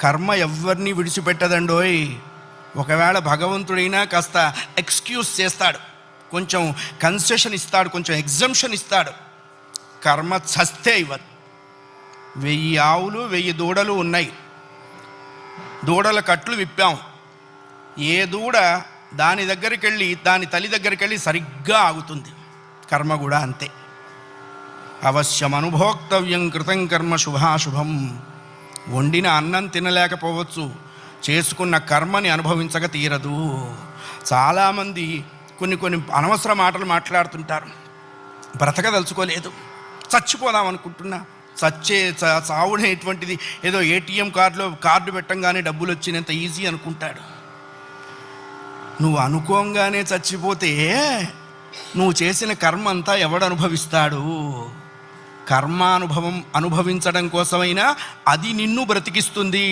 కర్మ ఎవరిని విడిచిపెట్టదండోయ్. ఒకవేళ భగవంతుడైనా కాస్త ఎక్స్క్యూజ్ చేస్తాడు, కొంచెం కన్సెషన్ ఇస్తాడు, కొంచెం ఎగ్జంప్షన్ ఇస్తాడు. కర్మ చస్తే ఇవ్వదు. 1000 ఆవులు 1000 దూడలు ఉన్నాయి. దూడల కట్లు విప్పాం. ఏ దూడ దాని దగ్గరికి వెళ్ళి, దాని తల్లి దగ్గరికి వెళ్ళి సరిగ్గా ఆగుతుంది. కర్మ కూడా అంతే. అవశ్యం అనుభోక్తవ్యం కృతం కర్మ శుభాశుభం. వండిన అన్నం తినలేకపోవచ్చు, చేసుకున్న కర్మని అనుభవించక తీరదు. చాలామంది కొన్ని అనవసర మాటలు మాట్లాడుతుంటారు. బ్రతకదలుచుకోలేదు, చచ్చిపోదాం అనుకుంటున్నా. చావునేటువంటిది ఏదో ఏటీఎం కార్డు పెట్టంగానే డబ్బులు వచ్చినంత ఈజీ అనుకుంటాడు. నువ్వు అనుకోంగానే చచ్చిపోతే నువ్వు చేసిన కర్మ అంతా ఎవడు అనుభవిస్తాడు? కర్మానుభవం అనుభవించడం కోసమైనా అది నిన్ను బ్రతికిస్తుంది.